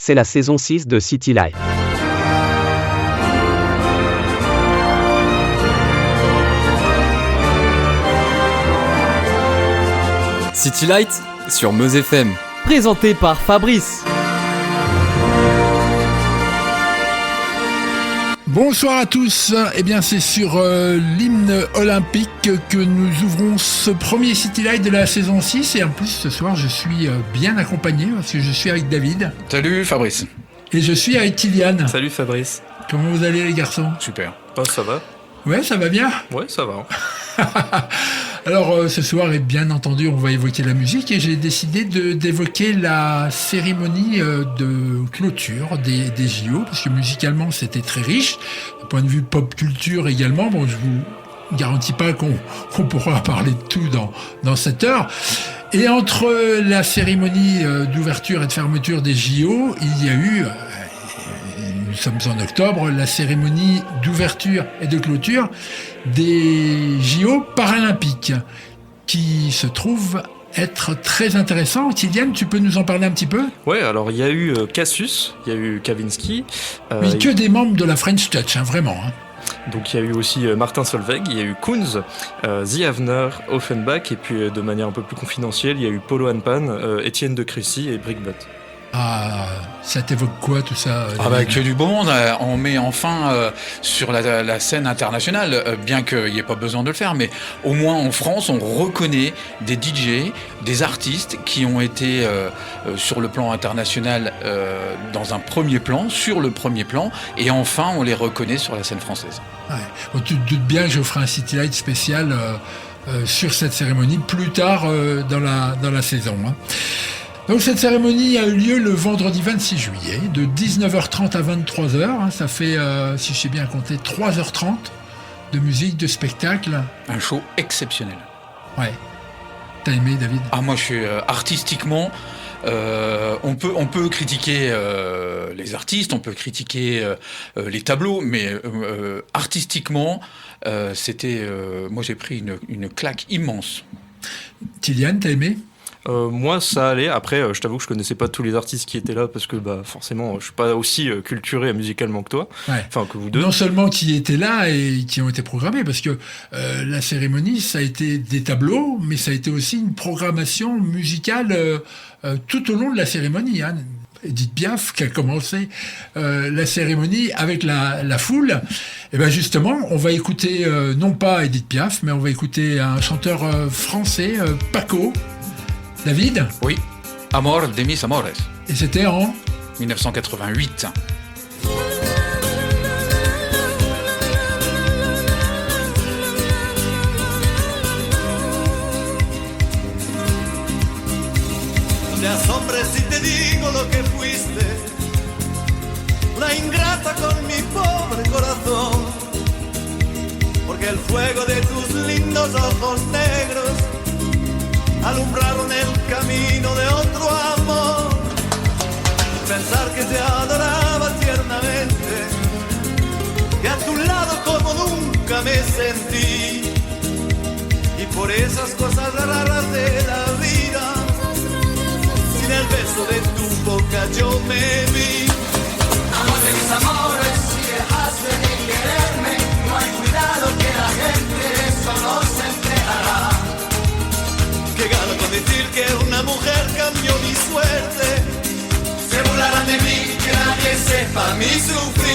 c'est la saison 6 de City Light. City Light sur Meuse FM. Présenté par Fabrice. Bonsoir à tous, eh bien c'est sur l'hymne olympique que nous ouvrons ce premier City Light de la saison 6 et en plus ce soir je suis bien accompagné parce que je suis avec David. Salut Fabrice. Et je suis avec Kylian. Salut Fabrice. Comment vous allez les garçons? Super. Oh, ça va? Ouais, ça va bien? Ouais, ça va. Alors ce soir, et bien entendu, on va évoquer la musique et j'ai décidé d'évoquer la cérémonie de clôture des JO parce que musicalement c'était très riche, du point de vue pop culture également. Bon, je vous garantis pas qu'on pourra parler de tout dans cette heure. Et entre la cérémonie d'ouverture et de fermeture des JO, il y a eu, nous sommes en octobre, la cérémonie d'ouverture et de clôture des JO paralympiques, qui se trouve être très intéressant. Kylian, tu peux nous en parler un petit peu? Ouais, alors il y a eu Cassius, il y a eu Kavinsky. Oui, que des membres de la French Touch, hein, vraiment. Hein. Donc il y a eu aussi Martin Solveig, il y a eu Kunz, The Havner, Offenbach, et puis de manière un peu plus confidentielle, il y a eu Polo Hanpan, Étienne de Crécy et Brickbot. Ah, ça t'évoque quoi tout ça? Que du beau monde, on met enfin sur la scène internationale, bien qu'il n'y ait pas besoin de le faire, mais au moins en France, on reconnaît des DJ, des artistes qui ont été sur le plan international dans un premier plan, sur le premier plan, et enfin on les reconnaît sur la scène française. Ouais. Bon, tu te doutes bien que je ferai un City Light spécial sur cette cérémonie plus tard dans la saison. Hein. Donc cette cérémonie a eu lieu le vendredi 26 juillet, de 19h30 à 23h. Hein, ça fait, si je sais bien compter, 3h30 de musique, de spectacle. Un show exceptionnel. Ouais. T'as aimé, David? Ah, moi je suis artistiquement... on peut critiquer les artistes, on peut critiquer les tableaux, mais artistiquement, c'était... moi j'ai pris une claque immense. Kylian, t'as aimé? Moi ça allait, après je t'avoue que je connaissais pas tous les artistes qui étaient là parce que forcément je suis pas aussi culturé musicalement que toi, enfin que vous deux. Non seulement qui étaient là et qui ont été programmés, parce que la cérémonie ça a été des tableaux, mais ça a été aussi une programmation musicale tout au long de la cérémonie. Hein. Edith Piaf qui a commencé la cérémonie avec la foule. Et bien justement, on va écouter non pas Edith Piaf, mais on va écouter un chanteur français, Paco. David? Oui, Amor de mis amores. Et c'était en 1988. No te asombres si te digo lo que fuiste, una ingrata con mi pobre corazón, porque el fuego de tus lindos ojos negros alumbraron el camino de otro amor. Pensar que te adoraba tiernamente, que a tu lado como nunca me sentí, y por esas cosas raras de la vida, sin el beso de tu boca yo me vi. Amor de mis amores, si dejaste de quererme, no hay cuidado que la gente de eso no se enterará. Que gano con decir que una mujer cambió mi suerte. Se burlarán de mí, que nadie sepa mi sufrir.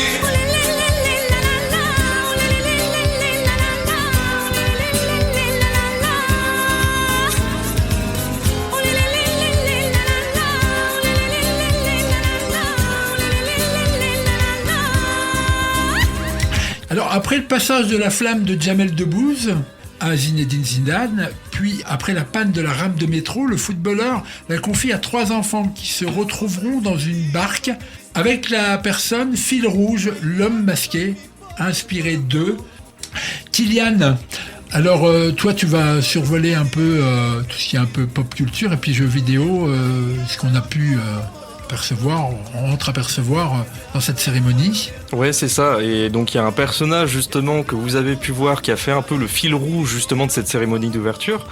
Alors après le passage de la flamme de Jamel Debbouze à Zinedine Zidane, puis après la panne de la rame de métro, le footballeur la confie à 3 enfants qui se retrouveront dans une barque avec la personne fil rouge, l'homme masqué, inspiré d'eux. Kylian, alors toi tu vas survoler un peu tout ce qui est un peu pop culture et puis jeux vidéo, ce qu'on a pu entre-apercevoir dans cette cérémonie. Ouais, c'est ça. Et donc il y a un personnage justement que vous avez pu voir qui a fait un peu le fil rouge justement de cette cérémonie d'ouverture,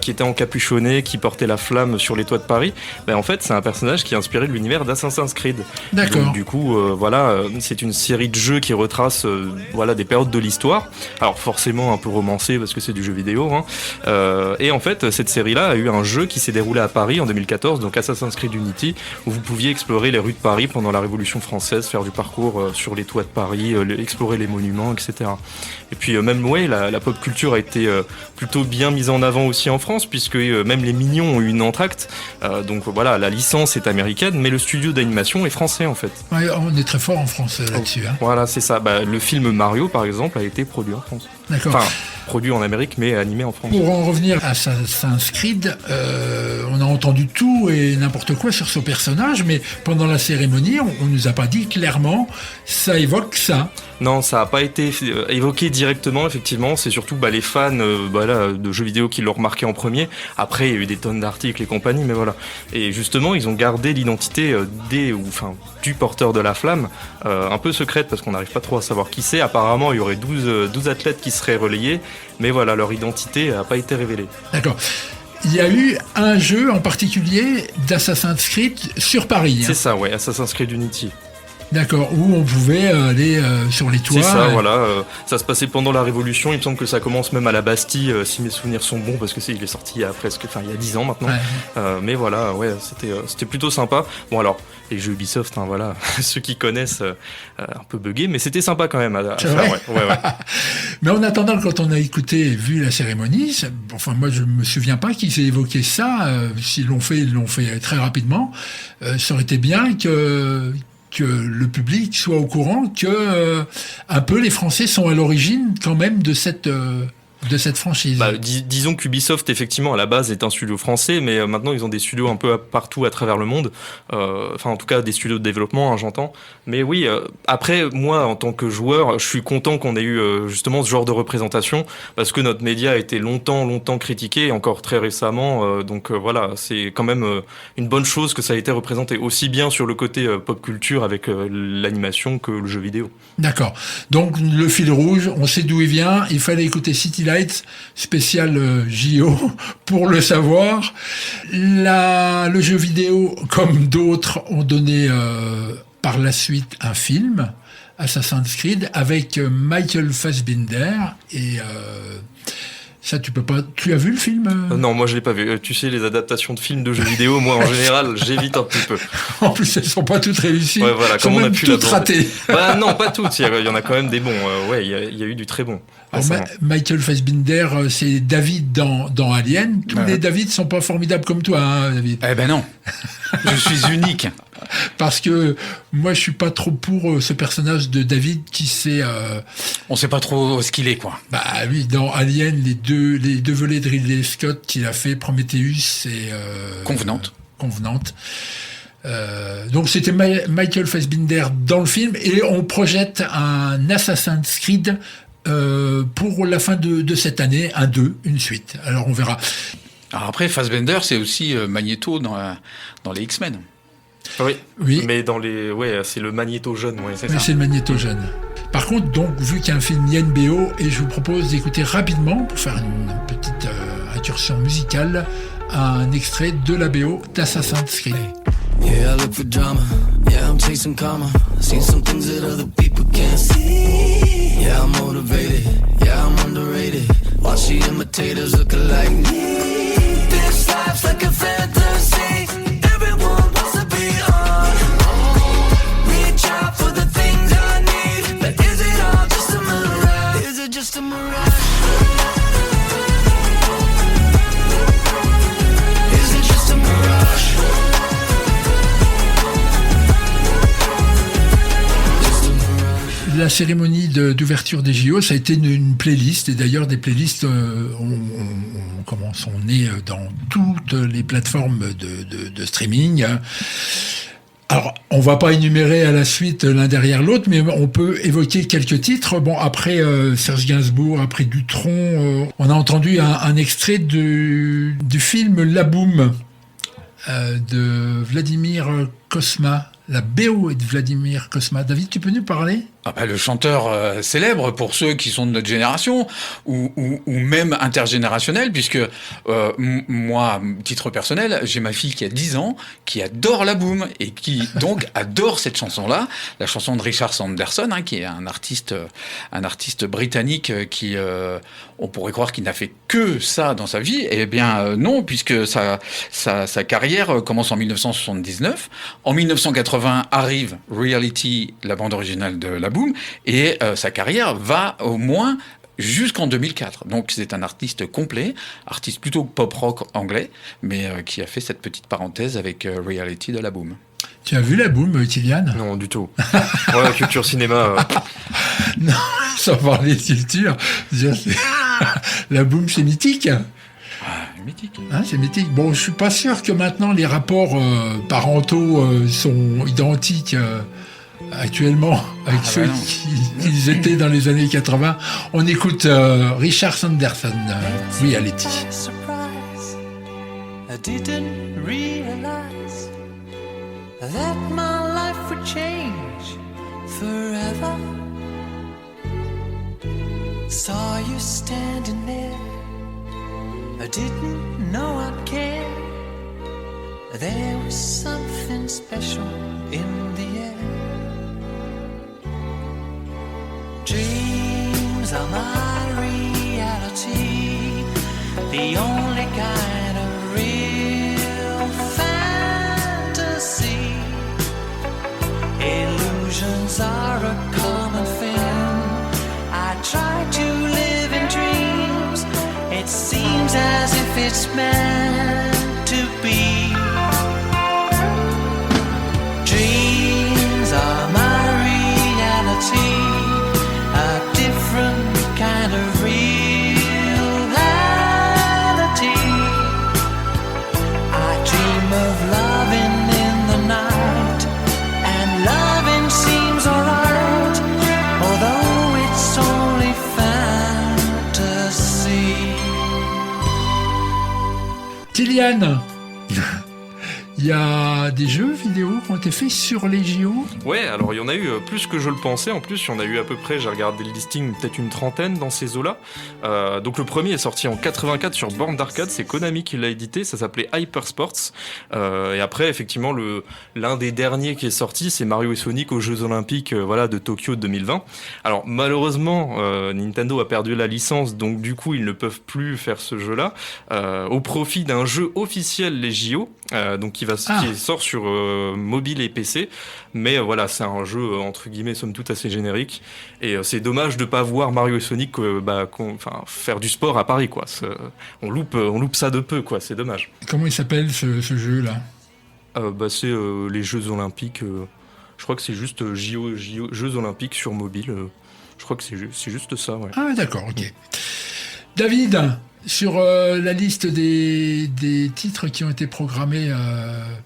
qui était encapuchonné, qui portait la flamme sur les toits de Paris. En fait, c'est un personnage qui est inspiré de l'univers d'Assassin's Creed. D'accord. Donc, du coup, c'est une série de jeux qui retrace des périodes de l'histoire. Alors forcément un peu romancé parce que c'est du jeu vidéo. Et en fait, cette série-là a eu un jeu qui s'est déroulé à Paris en 2014, donc Assassin's Creed Unity, où vous pouviez explorer les rues de Paris pendant la Révolution française, faire du parcours sur les toits de Paris, explorer les monuments, etc. Et puis la pop culture a été plutôt bien mise en avant aussi en France, puisque même les Mignons ont eu une entracte. Donc voilà, la licence est américaine, mais le studio d'animation est français en fait. Ouais, on est très fort en France là-dessus. Voilà, c'est ça. Le film Mario, par exemple, a été produit en France. D'accord. Enfin, produit en Amérique, mais animé en France. Pour en revenir à Assassin's Creed, on a entendu tout et n'importe quoi sur ce personnage, mais pendant la cérémonie, on nous a pas dit clairement, ça évoque ça. Non, ça n'a pas été évoqué directement, effectivement. C'est surtout les fans de jeux vidéo qui l'ont remarqué en premier. Après, il y a eu des tonnes d'articles et compagnie, mais voilà. Et justement, ils ont gardé l'identité du porteur de la flamme, un peu secrète, parce qu'on n'arrive pas trop à savoir qui c'est. Apparemment, il y aurait 12 athlètes qui seraient relayés, mais voilà, leur identité n'a pas été révélée. D'accord. Il y a eu un jeu en particulier d'Assassin's Creed sur Paris. C'est ça, ouais, Assassin's Creed Unity. D'accord, où on pouvait aller sur les toits. C'est ça, voilà. Ça se passait pendant la Révolution. Il me semble que ça commence même à la Bastille, si mes souvenirs sont bons, parce que il est sorti il y a 10 ans maintenant. Ouais. Mais voilà, c'était plutôt sympa. Bon alors, les jeux Ubisoft, ceux qui connaissent, un peu buggés, mais c'était sympa quand même à faire. Ouais. Mais en attendant, quand on a écouté et vu la cérémonie, moi je me souviens pas qu'ils aient évoqué ça. S'ils l'ont fait, ils l'ont fait très rapidement. Ça aurait été bien que le public soit au courant que un peu les Français sont à l'origine quand même de cette franchise. Disons qu'Ubisoft, effectivement, à la base, est un studio français, mais maintenant, ils ont des studios un peu partout à travers le monde. En tout cas, des studios de développement, j'entends. Mais oui, après, moi, en tant que joueur, je suis content qu'on ait eu justement ce genre de représentation, parce que notre média a été longtemps critiqué, encore très récemment. Voilà, c'est quand même une bonne chose que ça a été représenté, aussi bien sur le côté pop culture avec l'animation que le jeu vidéo. D'accord. Donc, le fil rouge, on sait d'où il vient. Il fallait écouter City Lights, spécial JO, pour le savoir. Le jeu vidéo, comme d'autres, ont donné par la suite un film, Assassin's Creed, avec Michael Fassbender. Et ça, tu peux pas. Tu as vu le film Non, moi je l'ai pas vu. Tu sais, les adaptations de films de jeux vidéo, moi en général, j'évite un petit peu. En plus, elles sont pas toutes réussies. Ouais, voilà, comme on a pu toutes ratées. Non, pas toutes. Il y en a quand même des bons. Il y a eu du très bon. Michael Fassbender, c'est David dans Alien. Tous les David sont pas formidables comme toi, David. Eh ben non, je suis unique. Parce que moi, je suis pas trop pour ce personnage de David qui sait. On sait pas trop ce qu'il est, quoi. Lui, dans Alien, les deux volets de Ridley Scott qu'il a fait, Prometheus et Convenante. Donc c'était Michael Fassbender dans le film, et on projette un Assassin's Creed pour la fin de cette année, un 2, une suite. Alors on verra. Alors après, Fassbender, c'est aussi Magneto dans les X-Men. Oui. Mais c'est le Magneto jeune, c'est ça. C'est le Magneto jeune. Par contre, donc, vu qu'il y a un film, il y a une BO, et je vous propose d'écouter rapidement, pour faire une petite incursion musicale, un extrait de la BO d'Assassin's Creed. Yeah, I look for drama. Yeah, I'm chasing karma. Seen some things that other people can't see. Yeah, I'm motivated. Yeah, I'm underrated. Watch the imitators looking like me. This life's like a fantasy. Everyone wants to be on. Reach out for the things I need. But is it all just a mirage? Is it just a mirage? Is it just a mirage? La cérémonie d'ouverture des JO, ça a été une playlist, et d'ailleurs des playlists sont nées dans toutes les plateformes de streaming. Alors, on va pas énumérer à la suite l'un derrière l'autre, mais on peut évoquer quelques titres. Bon, après Serge Gainsbourg, après Dutronc, on a entendu un extrait du film La Boum, de Vladimir Cosma. La BO est de Vladimir Cosma. David, tu peux nous parler ? Le chanteur célèbre pour ceux qui sont de notre génération ou même intergénérationnel, puisque moi, titre personnel, j'ai ma fille qui a 10 ans, qui adore la boom et qui donc adore cette chanson-là, la chanson de Richard Sanderson, qui est un artiste britannique qui, on pourrait croire qu'il n'a fait que ça dans sa vie. Eh bien non, puisque sa carrière commence en 1979. En 1980 arrive Reality, la bande originale de la boom, et sa carrière va au moins jusqu'en 2004. Donc c'est un artiste complet, artiste plutôt pop-rock anglais, mais qui a fait cette petite parenthèse avec Reality de la boom. Tu as vu la boom, Kylian ? Non, du tout. Ouais, culture cinéma. Non, sans parler de culture. La boom, c'est mythique. Mythique. C'est mythique. Bon, je suis pas sûr que maintenant les rapports parentaux sont identiques actuellement avec ceux qu'ils étaient dans les années 80. On écoute Richard Sanderson, Reality. I didn't realize that my life would change forever. Saw you standing there. I didn't know I'd care. There was something special in the air. Dreams are my reality, the only kind of real fantasy. Illusions are a common thing. I try to live in dreams. It seems as if it's meant to be. Dreams are my reality, a different kind of reality. I dream of loving in the night, and loving seems alright, although it's only fantasy. Kylian, il y a des jeux vidéo qui ont été faits sur les JO ? Ouais, alors il y en a eu plus que je le pensais. En plus, il y en a eu à peu près, j'ai regardé le listing, peut-être une trentaine dans ces eaux-là. Donc le premier est sorti en 84 sur borne d'arcade, c'est Konami qui l'a édité, ça s'appelait Hyper Sports. Et après, effectivement, l'un des derniers qui est sorti, c'est Mario et Sonic aux Jeux Olympiques de Tokyo 2020. Alors malheureusement, Nintendo a perdu la licence, donc du coup, ils ne peuvent plus faire ce jeu-là, au profit d'un jeu officiel, les JO, donc qui sort sur mobile et PC, mais voilà, c'est un jeu entre guillemets somme toute assez générique, et c'est dommage de pas voir Mario et Sonic faire du sport à Paris, quoi. On loupe ça de peu, quoi. C'est dommage. Comment il s'appelle ce jeu-là ? C'est les Jeux Olympiques. Je crois que c'est juste Jeux Olympiques sur mobile. Je crois que c'est juste ça. Ouais. Ah d'accord, ok. David, sur la liste des titres qui ont été programmés,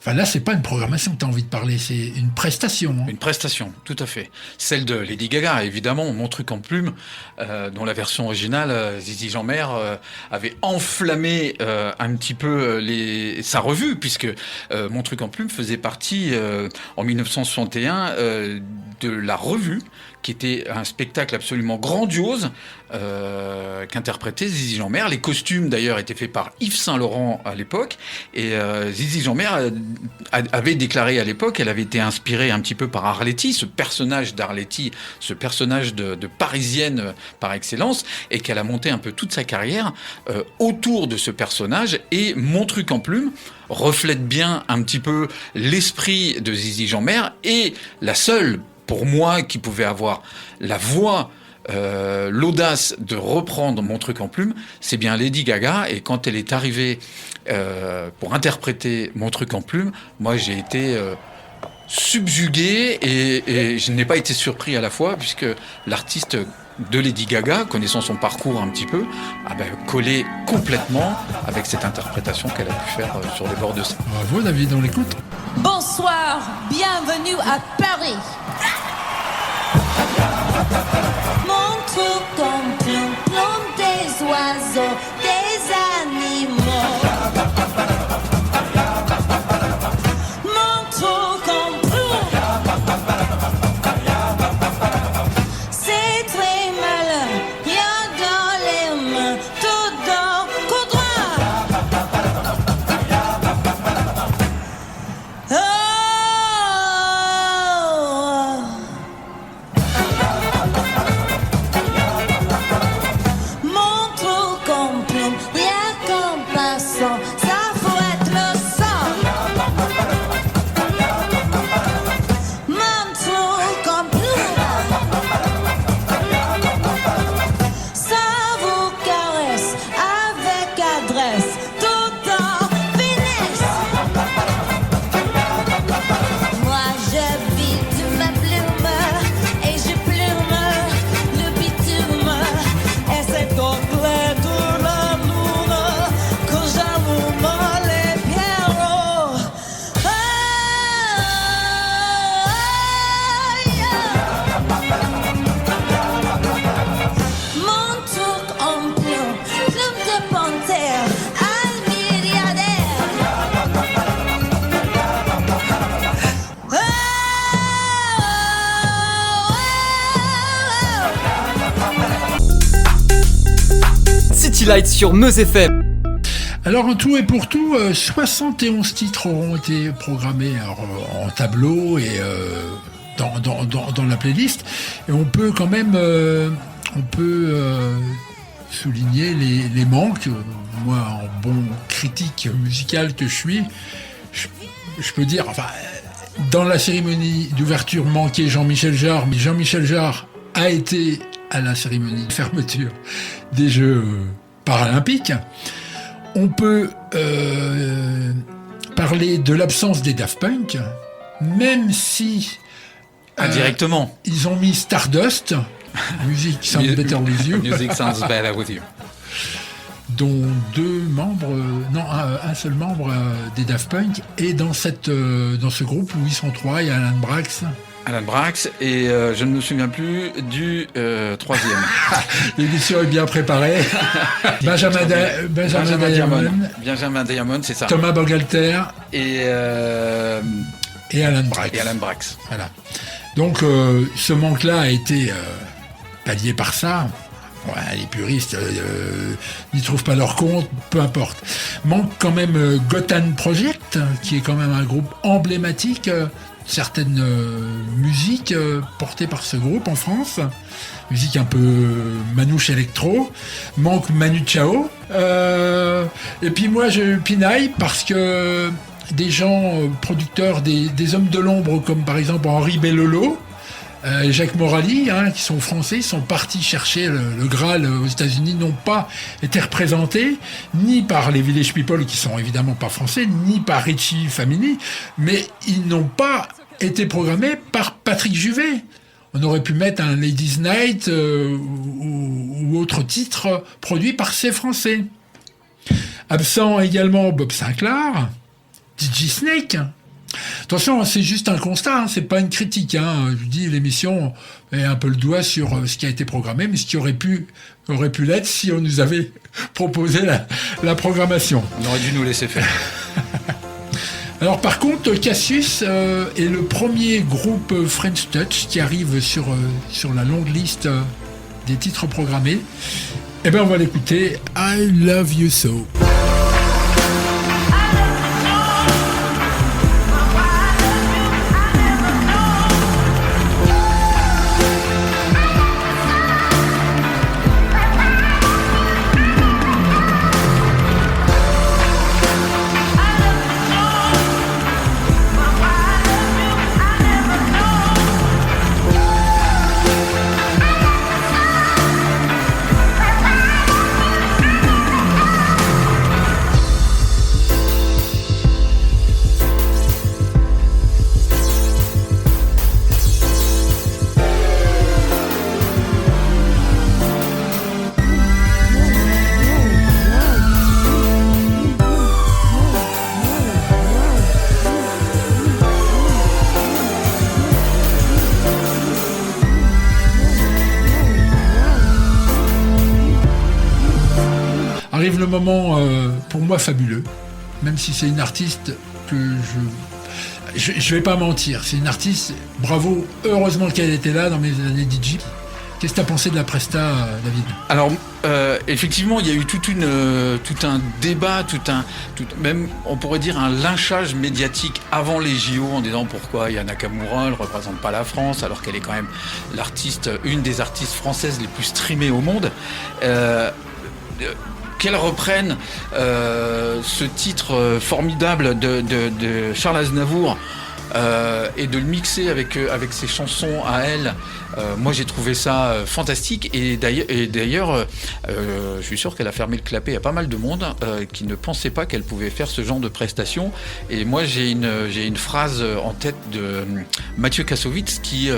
là c'est pas une programmation que tu as envie de parler, c'est une prestation. Hein. Une prestation, tout à fait. Celle de Lady Gaga, évidemment, Mon truc en plume, dont la version originale, Zizi Jeanmaire avait enflammé un petit peu sa revue, puisque Mon truc en plume faisait partie en 1961 de la revue, qui était un spectacle absolument grandiose qu'interprétait Zizi Jeanmaire. Les costumes d'ailleurs étaient faits par Yves Saint Laurent à l'époque, et Zizi Jeanmaire avait déclaré à l'époque, elle avait été inspirée un petit peu par Arletty, ce personnage d'Arletty, ce personnage de Parisienne par excellence, et qu'elle a monté un peu toute sa carrière autour de ce personnage. Et Mon truc en plume reflète bien un petit peu l'esprit de Zizi Jeanmaire, et la seule pour moi qui pouvait avoir la voix, l'audace de reprendre Mon truc en plume, c'est bien Lady Gaga. Et quand elle est arrivée pour interpréter Mon truc en plume, moi j'ai été subjugué, et je n'ai pas été surpris à la fois, puisque l'artiste de Lady Gaga, connaissant son parcours un petit peu, collait complètement avec cette interprétation qu'elle a pu faire sur les bords de scène. Bravo David, on l'écoute. Bonsoir, bienvenue à Paris. Mon truc en plume, plume des oiseaux, des animaux. City Light sur Meuse FM. Alors en tout et pour tout, 71 titres auront été programmés en tableau et dans la playlist. Et on peut quand même souligner les manques. Moi, en bon critique musical que je suis, je peux dire, enfin, dans la cérémonie d'ouverture manquait Jean-Michel Jarre, mais Jean-Michel Jarre a été à la cérémonie de fermeture des Jeux paralympiques. On peut parler de l'absence des Daft Punk, même si indirectement ils ont mis Stardust, Music Sounds Better With You, Music Sounds Better With You, dont un seul membre des Daft Punk, et dans ce groupe où ils sont trois, il y a Alan Braxe et je ne me souviens plus du troisième. L'émission est bien préparée. Benjamin Diamond, c'est ça. Thomas Bangalter et Alan Braxe. Voilà. Donc ce manque-là a été pallié par ça. Ouais, les puristes n'y trouvent pas leur compte, peu importe. Manque quand même Gotham Project, qui est quand même un groupe emblématique. Certaines musiques portées par ce groupe en France, musique un peu manouche électro. Manque Manu Chao, et puis moi je pinaille parce que des gens producteurs, des hommes de l'ombre comme par exemple Henri Bellolo et Jacques Morali, qui sont français, ils sont partis chercher le Graal aux États-Unis, n'ont pas été représentés ni par les Village People, qui sont évidemment pas français, ni par Richie Family, mais ils n'ont pas été programmés par Patrick Juvet. On aurait pu mettre un Ladies Night ou autre titre produit par ces Français. Absent également Bob Sinclair, DJ Snake. Attention, c'est juste un constat, c'est pas une critique. Je vous dis, l'émission met un peu le doigt sur ce qui a été programmé, mais ce qui aurait pu l'être si on nous avait proposé la programmation. On aurait dû nous laisser faire. Alors par contre, Cassius est le premier groupe French Touch qui arrive sur la longue liste des titres programmés. Eh bien, on va l'écouter. I Love You So. Arrive le moment, pour moi, fabuleux, même si c'est une artiste que je vais pas mentir, c'est une artiste, bravo, heureusement qu'elle était là dans mes années DJ. Qu'est-ce que tu as pensé de la presta, David ? Alors, effectivement, il y a eu tout un débat, même, on pourrait dire, un lynchage médiatique avant les JO en disant pourquoi Yana Nakamura ne représente pas la France alors qu'elle est quand même une des artistes françaises les plus streamées au monde. Qu'elle reprenne ce titre formidable de Charles Aznavour et de le mixer avec ses chansons à elle, moi j'ai trouvé ça fantastique. Et d'ailleurs, je suis sûr qu'elle a fermé le clapet à pas mal de monde qui ne pensait pas qu'elle pouvait faire ce genre de prestations. Et moi j'ai une phrase en tête de Mathieu Kassovitz qui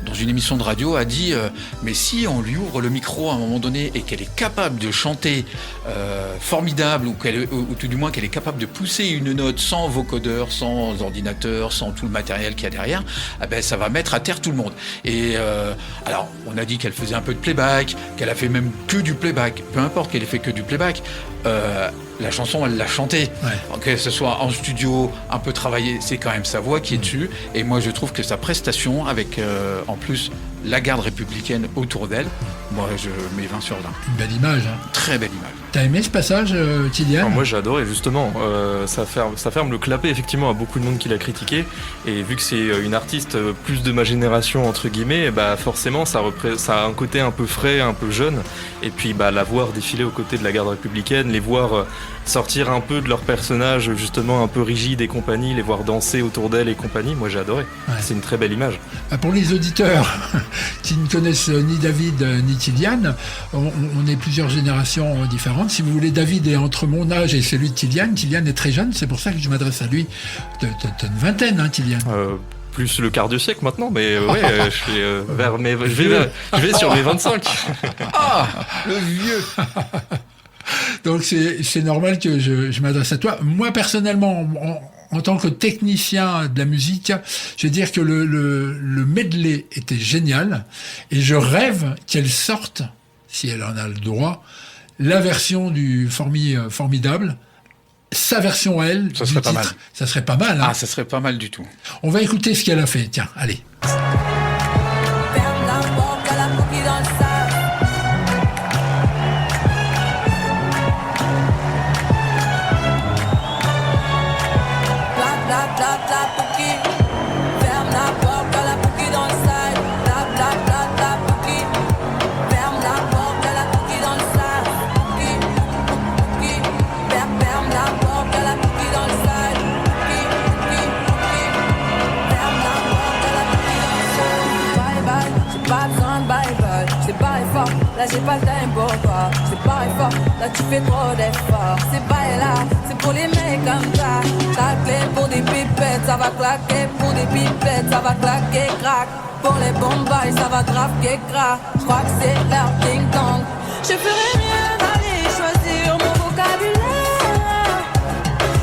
dans une émission de radio a dit mais si on lui ouvre le micro à un moment donné et qu'elle est capable de chanter formidable, ou tout du moins qu'elle est capable de pousser une note sans vocodeur, sans ordinateur, sans tout le matériel qu'il y a derrière, ça va mettre à terre tout le monde. Et alors on a dit qu'elle faisait un peu de playback, qu'elle a fait même que du playback, peu importe qu'elle ait fait que du playback, la chanson, elle l'a chantée. Ouais. Que ce soit en studio, un peu travaillé, c'est quand même sa voix qui est dessus. Et moi, je trouve que sa prestation, avec en plus la garde républicaine autour d'elle, moi, je mets 20 sur 20. Une belle image. Hein. Très belle image. T'as aimé ce passage, Kylian ? Alors moi j'ai adoré justement, ça ferme le clapet effectivement à beaucoup de monde qui l'a critiqué, et vu que c'est une artiste plus de ma génération entre guillemets, bah forcément ça a un côté un peu frais, un peu jeune, et puis bah la voir défiler aux côtés de la garde républicaine, les voir sortir un peu de leur personnage justement un peu rigide et compagnie, les voir danser autour d'elle et compagnie, moi j'ai adoré. Ouais. C'est une très belle image. Pour les auditeurs qui ne connaissent ni David ni Kylian, on est plusieurs générations différentes. Si vous voulez, David est entre mon âge et celui de Kylian. Kylian est très jeune, c'est pour ça que je m'adresse à lui. T'as une vingtaine, hein, Kylian. Plus le quart de siècle maintenant, mais ouais, je suis je vais sur mes 25. Ah, le vieux. Donc c'est normal que je m'adresse à toi. Moi personnellement, en tant que technicien de la musique, je vais dire que le medley était génial, et je rêve qu'elle sorte, si elle en a le droit, la version du Formidable, sa version elle, ça serait pas mal. Ça serait pas mal. Hein. Ah, ça serait pas mal du tout. On va écouter ce qu'elle a fait. Tiens, allez. Là j'ai pas le time pour toi, c'est pas fort, là tu fais trop d'efforts. C'est pas là, c'est pour les mecs comme ça. Ta clé pour des pipettes, ça va claquer. Pour des pipettes, ça va claquer, crack. Pour les bombailles, ça va grave crack. J'crois que c'est leur ding dong. Je ferais mieux d'aller choisir mon vocabulaire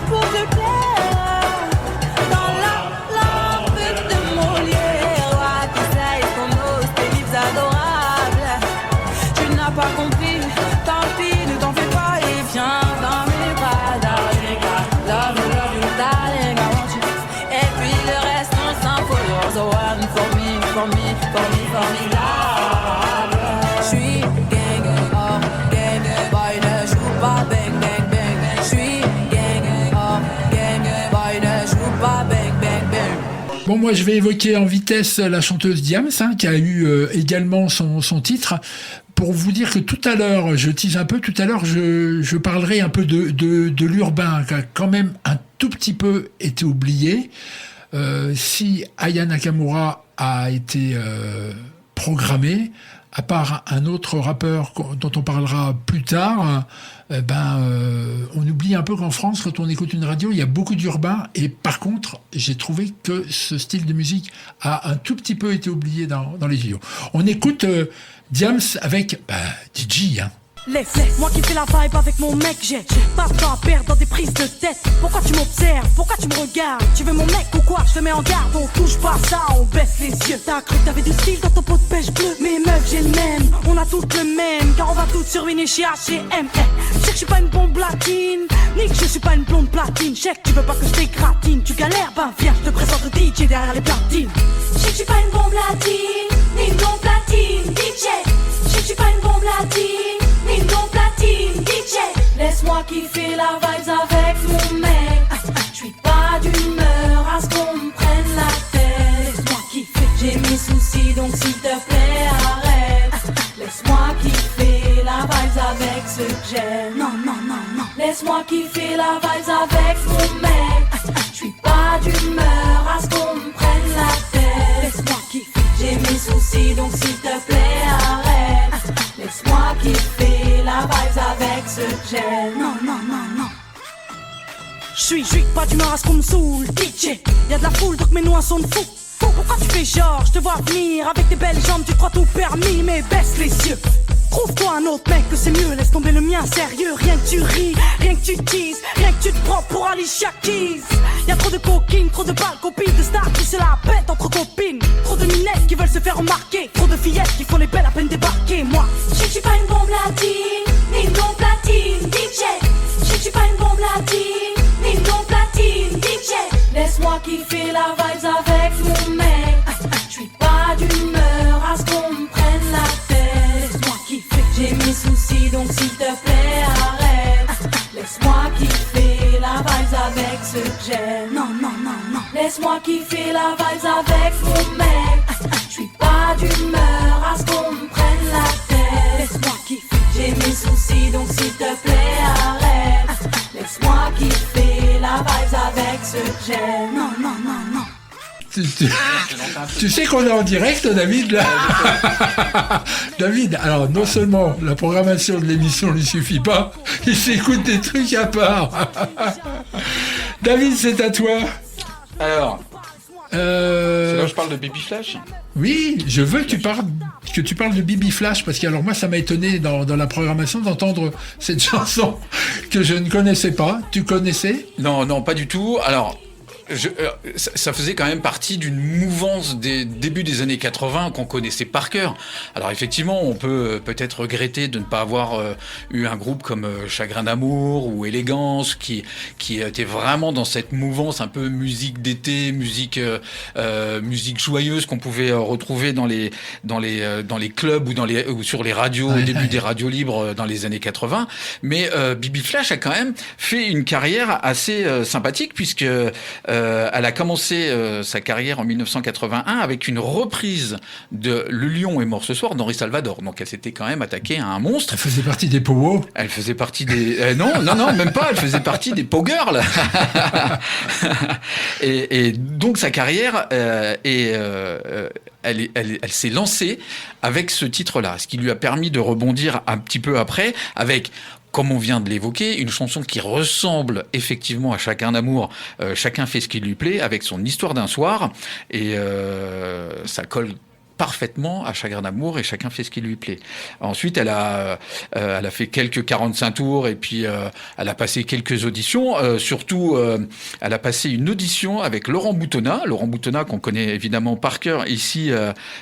pour te plaire. Dans la lampe de Molière, ouais, tu sais qu'on ose tes livres adorables. Pas compris, tant pis, ne t'en fais pas et viens dans mes bras, darling. Love you, darling, I want you. Et puis le reste, on s'en fout. You're the one for me, formidable. J'suis gang, oh gang, boy ne joue pas bang, bang, bang. J'suis gang, oh gang, boy ne joue pas bang, bang, bang. Bon, moi je vais évoquer en vitesse la chanteuse Diams, hein, qui a eu également son titre. Pour vous dire que tout à l'heure, je tease un peu, tout à l'heure, je parlerai un peu de l'urbain, qui a quand même un tout petit peu été oublié. Si Aya Nakamura a été programmé, à part un autre rappeur dont on parlera plus tard, on oublie un peu qu'en France, quand on écoute une radio, il y a beaucoup d'urbain, et par contre, j'ai trouvé que ce style de musique a un tout petit peu été oublié dans les JO. On écoute Diams avec DJ, hein. Laisse, moi qui fais la vibe avec mon mec, j'ai pas de temps à perdre dans des prises de tête. Pourquoi tu m'observes, pourquoi tu me regardes? Tu veux mon mec ou quoi? Je te mets en garde, on touche pas ça, on baisse les yeux. T'as cru que t'avais du style dans ton pot de pêche bleu? Mais meuf, j'ai le même, on a toutes le même, car on va toutes sur une chez H&M. Je sais que je suis pas une bombe latine, ni que je suis pas une blonde platine. Je sais que tu veux pas que je t'égratine, tu galères, ben viens, je te présente le DJ derrière les platines. Je sais que je suis pas une bombe latine, ni une blonde platine, DJ. Je sais que je suis pas une bombe latine, ni une blonde platine, DJ. Laisse-moi kiffer la vibes avec mon mec. Je suis pas d'humeur à ce qu'on me prenne la tête. Laisse-moi kiffer, j'ai mes soucis donc s'il te plaît arrête. Laisse-moi kiffer la vibes avec ce que j'aime. Non, non, non, non. Laisse-moi kiffer la vibes avec mon mec. Je suis pas d'humeur à ce qu'on me prenne la tête. Laisse-moi kiffer, j'ai mes soucis donc s'il te plaît arrête. Laisse-moi kiffer la vibes avec ce que j'aime. non, non, non, non. J'suis pas d'humeur à ce qu'on me saoule, DJ. Y'a de la foule donc mets-nous un son de fou. Pourquoi tu fais genre, je te vois venir avec tes belles jambes, tu crois tout permis, mais baisse les yeux. Trouve-toi un autre mec que c'est mieux, laisse tomber le mien sérieux. Rien que tu ris, rien que tu teases, rien que tu te prends pour Alicia Keys. Y'a trop de coquines, trop de balles, copines, de stars qui se la pètent entre copines. Trop de minettes qui veulent se faire remarquer, trop de fillettes qui font les belles à peine débarquer. Moi, je suis pas une bombe latine, ni une blonde platine, DJ. Je suis pas une kiffer la vibes avec mon mec. J'suis pas d'humeur à ce qu'on me prenne la tête. Laisse-moi kiffer, j'ai mes soucis donc s'il te plaît arrête. Laisse-moi kiffer la vibes avec ce que j'aime. Non, non, non, non. Laisse-moi kiffer la vibes avec mon mec. J'suis pas d'humeur à ce qu'on me prenne la tête. Laisse-moi kiffer, j'ai mes soucis donc s'il te plaît arrête. Laisse-moi kiffer la vibes avec ce que j'aime. Non, non, non, non. Tu sais qu'on est en direct, David, là. David, alors non seulement la programmation de l'émission ne lui suffit pas, il s'écoute des trucs à part. David, c'est à toi. Alors, c'est là où je parle de Baby Flash. Oui, je veux que tu parles de Baby Flash, parce que alors moi ça m'a étonné dans la programmation d'entendre cette chanson que je ne connaissais pas. Tu connaissais ? Non, non, pas du tout. Alors, ça faisait quand même partie d'une mouvance des débuts des années 80 qu'on connaissait par cœur. Alors effectivement, on peut peut-être regretter de ne pas avoir eu un groupe comme Chagrin d'amour ou Élégance qui était vraiment dans cette mouvance un peu musique d'été, musique joyeuse qu'on pouvait retrouver dans les clubs ou sur les radios au début des radios libres dans les années 80. Mais Baby Flash a quand même fait une carrière assez sympathique puisque elle a commencé sa carrière en 1981 avec une reprise de Le Lion est mort ce soir d'Henri Salvador. Donc elle s'était quand même attaquée à un monstre. Elle faisait partie des powo. Elle faisait partie des... non, même pas. Elle faisait partie des Pow Girls. et donc sa carrière, elle s'est lancée avec ce titre-là, ce qui lui a permis de rebondir un petit peu après avec... Comme on vient de l'évoquer, une chanson qui ressemble effectivement à Chacun d'amour, chacun fait ce qui lui plaît, avec son histoire d'un soir, et ça colle parfaitement à Chagrin d'amour et chacun fait ce qui lui plaît. Ensuite, elle a fait quelques 45 tours et puis elle a passé quelques auditions. Surtout, elle a passé une audition avec Laurent Boutonnat qu'on connaît évidemment par cœur ici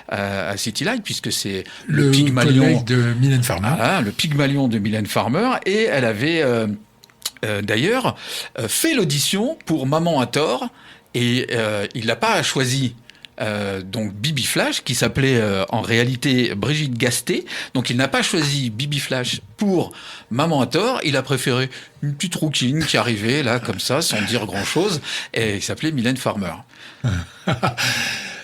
à City Light, puisque c'est le Pygmalion de Mylène Farmer. Voilà, le Pygmalion de Mylène Farmer. Et elle avait d'ailleurs fait l'audition pour Maman a tort et il l'a pas choisi. Donc Bibi Flash qui s'appelait en réalité Brigitte Gasté, donc il n'a pas choisi Bibi Flash pour Maman a tort, il a préféré une petite rouquine qui arrivait là comme ça sans dire grand chose et il s'appelait Mylène Farmer.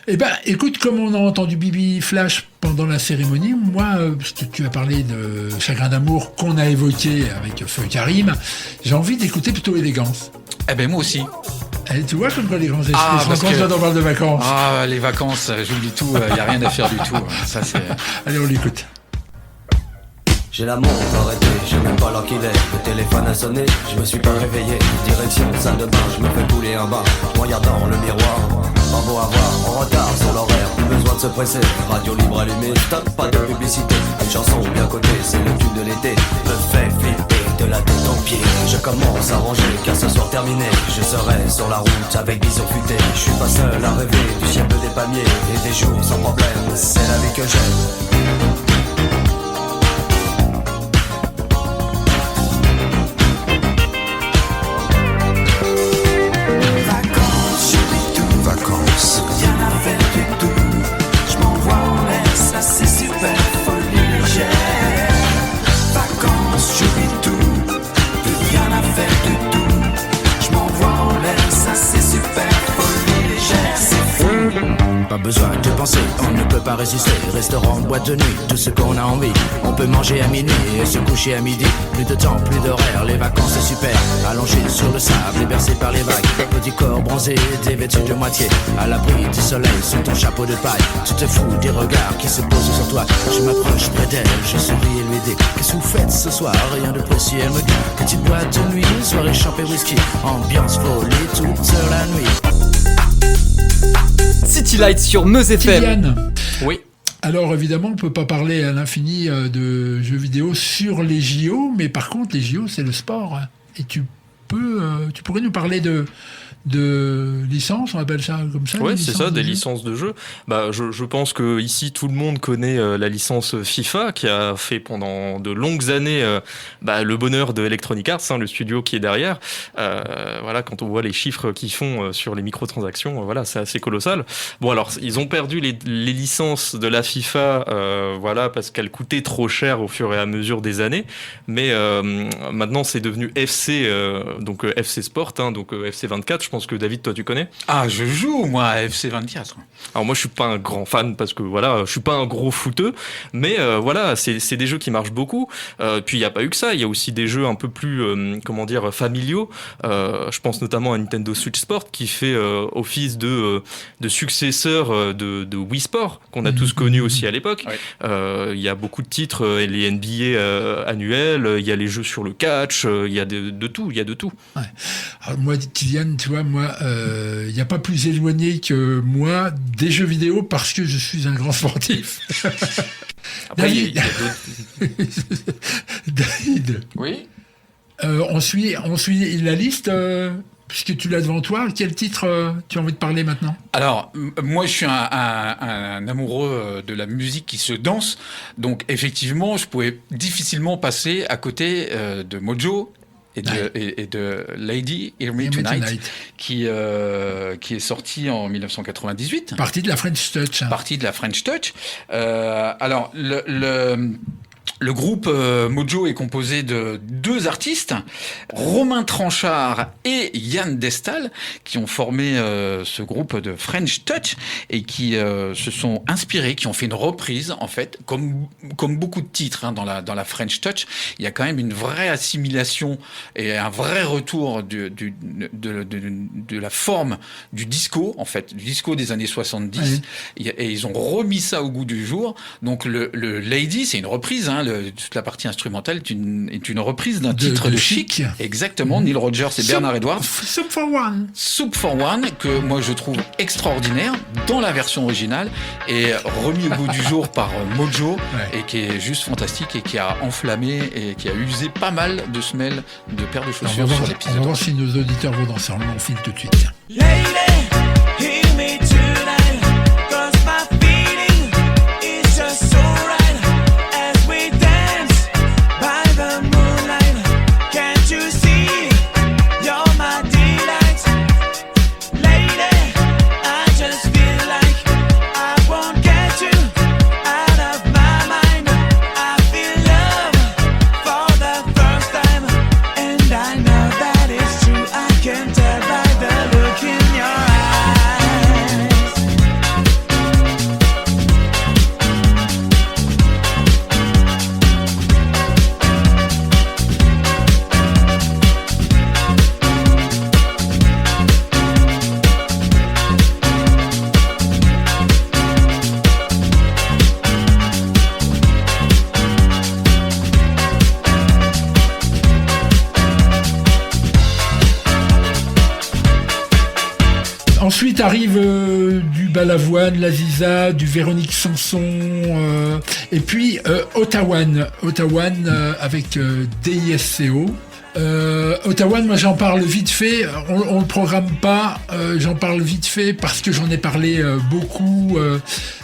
Eh ben, écoute, comme on a entendu Bibi Flash pendant la cérémonie, moi, tu as parlé de Chagrin d'amour qu'on a évoqué avec Feu Karim, j'ai envie d'écouter plutôt Élégance. Eh ben moi aussi. Et tu vois comme quoi les grands esprits se rencontrent quand on parle de vacances. Ah, les vacances, j'oublie tout, il n'y a rien à faire du tout. Ça, c'est... Allez, on l'écoute. J'ai la montre arrêtée, je sais même pas l'heure qu'il est. Le téléphone a sonné, je me suis pas réveillé. Direction salle de bain, je me fais couler un bain. Regardant le miroir, pas beau à voir, en retard sur l'horaire. Plus besoin de se presser, radio libre allumée. Stop, pas de publicité, une chanson bien cotée. C'est le tube de l'été, me fait flipper de la tête aux pieds. Je commence à ranger, car ce soir terminé, je serai sur la route avec vision futée. Je suis pas seul à rêver du ciel des palmiers et des jours sans problème. C'est la vie que j'aime. Pas besoin de penser, on ne peut pas résister. Restaurant, boîte de nuit, tout ce qu'on a envie. On peut manger à minuit et se coucher à midi. Plus de temps, plus d'horaire, les vacances c'est super. Allongé sur le sable et bercé par les vagues. Petit corps bronzé, dévêtu de moitié. À l'abri du soleil, sous ton chapeau de paille. Tu te fous des regards qui se posent sur toi. Je m'approche près d'elle, je souris et lui dis: qu'est-ce que vous faites ce soir? Rien de précis, elle me dit: petite boîte de nuit, soirée champée whisky. Ambiance folie toute la nuit. City Light sur Meuse FM. Kylian. Oui. Alors évidemment, on ne peut pas parler à l'infini de jeux vidéo sur les JO, mais par contre, les JO, c'est le sport. Et tu pourrais nous parler de de licences, on appelle ça comme ça. Ouais, c'est ça, des licences de jeux. Je pense que ici tout le monde connaît la licence FIFA qui a fait pendant de longues années le bonheur de Electronic Arts, le studio qui est derrière. Quand on voit les chiffres qu'ils font sur les microtransactions, c'est assez colossal. Bon, alors ils ont perdu les licences de la FIFA, parce qu'elles coûtaient trop cher au fur et à mesure des années. Mais maintenant c'est devenu FC, FC Sport, FC 24. Je pense que David, toi, tu connais ? Ah, je joue, moi, à FC 24. Alors moi, je suis pas un grand fan parce que je suis pas un gros footeux, mais c'est des jeux qui marchent beaucoup. Puis il y a pas eu que ça, il y a aussi des jeux un peu plus familiaux. Je pense notamment à Nintendo Switch Sport qui fait office de successeur de Wii Sport qu'on a tous connu aussi à l'époque. Il y a beaucoup de titres, les NBA annuels, il y a les jeux sur le catch, il y a de tout, il y a de tout. Ouais. Alors moi, Kylian, tu vois, il n'y a pas plus éloigné que moi des jeux vidéo parce que je suis un grand sportif. Après, David. Oui. On suit la liste. Puisque tu l'as devant toi, quel titre tu as envie de parler maintenant ? Alors, moi, je suis un amoureux de la musique qui se danse. Donc, effectivement, je pouvais difficilement passer à côté de Mojo et de Lady Hear Me Tonight. Qui est sorti en 1998. Partie de la French Touch. Partie de la French Touch. Alors, le groupe Mojo est composé de 2 artistes, Romain Tranchard et Yann Destal, qui ont formé ce groupe de French Touch et qui se sont inspirés, qui ont fait une reprise, en fait, comme beaucoup de titres dans la French Touch. Il y a quand même une vraie assimilation et un vrai retour de la forme du disco, en fait, du disco des années 70. Oui. Et ils ont remis ça au goût du jour. Donc le Lady, c'est une reprise, toute la partie instrumentale est une reprise d'un titre de Chic. Exactement, Neil Rogers et Bernard Edwards. Soup for One. Soup for One, que moi je trouve extraordinaire dans la version originale et remis au goût du jour par Mojo et qui est juste fantastique et qui a enflammé et qui a usé pas mal de semelles de paires de chaussures sur l'épisode. On va voir si nos auditeurs vont danser. On file tout de suite. Lady, hear me tonight, 'cause my feeling is just so right. Ensuite arrive du Balavoine, la Ziza, du Véronique Sanson, et puis Ottawan avec DISCO. Ottawan, moi j'en parle vite fait, on le programme pas, j'en parle vite fait parce que j'en ai parlé beaucoup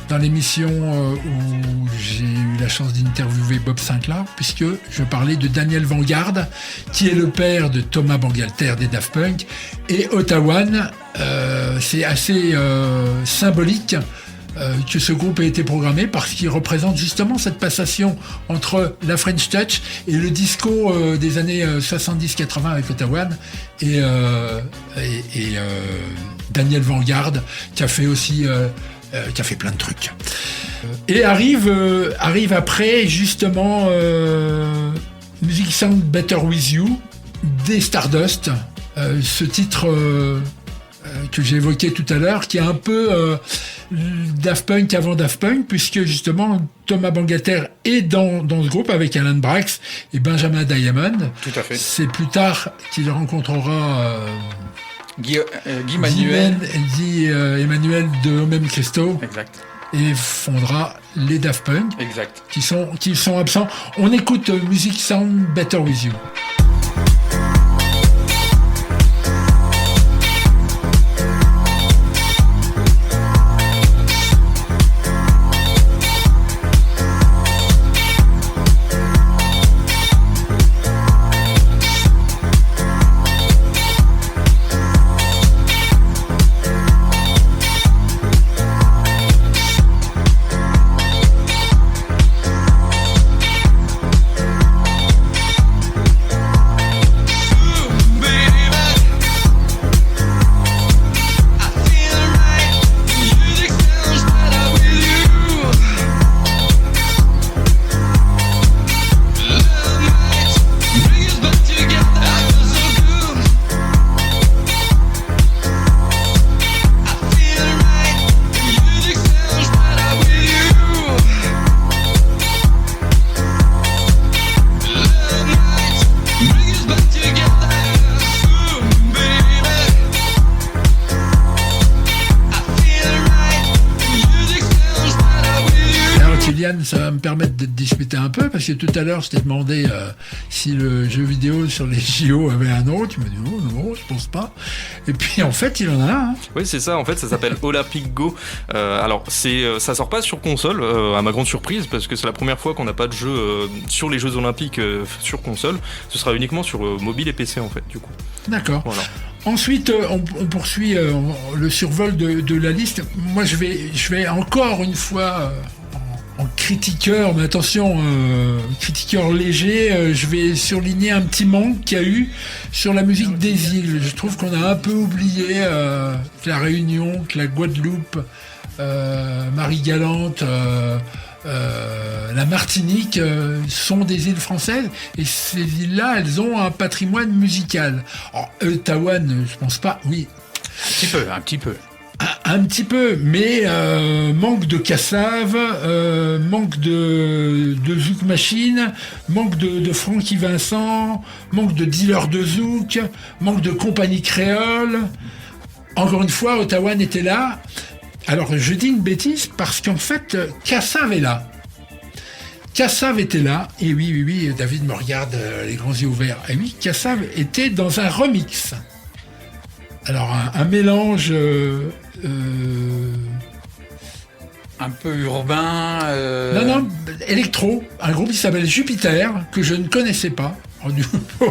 dans l'émission où j'ai eu la chance d'interviewer Bob Sinclair, puisque je parlais de Daniel Vanguard, qui est le père de Thomas Bangalter des Daft Punk, et Ottawan, c'est assez symbolique que ce groupe ait été programmé parce qu'il représente justement cette passation entre la French Touch et le disco des années 70-80 avec Ottawan et Daniel Vanguard qui a fait aussi qui a fait plein de trucs. Et arrive après justement Music Sound Better With You des Stardust, ce titre que j'ai évoqué tout à l'heure, qui est un peu Daft Punk avant Daft Punk, puisque justement Thomas Bangalter est dans ce groupe avec Alan Braxe et Benjamin Diamond. Tout à fait. C'est plus tard qu'il rencontrera Guy Emmanuel de Homem Christo. Exact. Et fondera les Daft Punk. Exact. Qui sont absents. On écoute Music Sound Better With You. Kylian, ça va me permettre de discuter un peu, parce que tout à l'heure, je t'ai demandé si le jeu vidéo sur les JO avait un nom. Tu m'as dit non, je pense pas. Et puis en fait, il en a un. Hein. Oui, c'est ça. En fait, ça s'appelle Olympic Go. Alors, ça sort pas sur console, à ma grande surprise, parce que c'est la première fois qu'on n'a pas de jeu sur les Jeux Olympiques sur console. Ce sera uniquement sur mobile et PC, en fait, du coup. D'accord. Voilà. Ensuite, on poursuit le survol de la liste. Moi, je vais encore une fois en critiqueur, mais attention, critiqueur léger, je vais surligner un petit manque qu'il y a eu sur la musique des îles. Je trouve qu'on a un peu oublié que la Réunion, que la Guadeloupe, Marie-Galante, la Martinique sont des îles françaises, et ces îles-là, elles ont un patrimoine musical. Alors, Taouane, je pense pas, oui. Un petit peu. Un petit peu, mais manque de Cassave, manque de Zouk Machine, manque de Francky Vincent, manque de Dealer de Zouk, manque de Compagnie Créole. Encore une fois, Ottawa était là. Alors, je dis une bêtise parce qu'en fait, Cassave est là. Cassave était là, et oui, David me regarde les grands yeux ouverts. Et oui, Cassave était dans un remix. Alors, un mélange... un peu urbain... Non, électro. Un groupe qui s'appelle Jupiter, que je ne connaissais pas.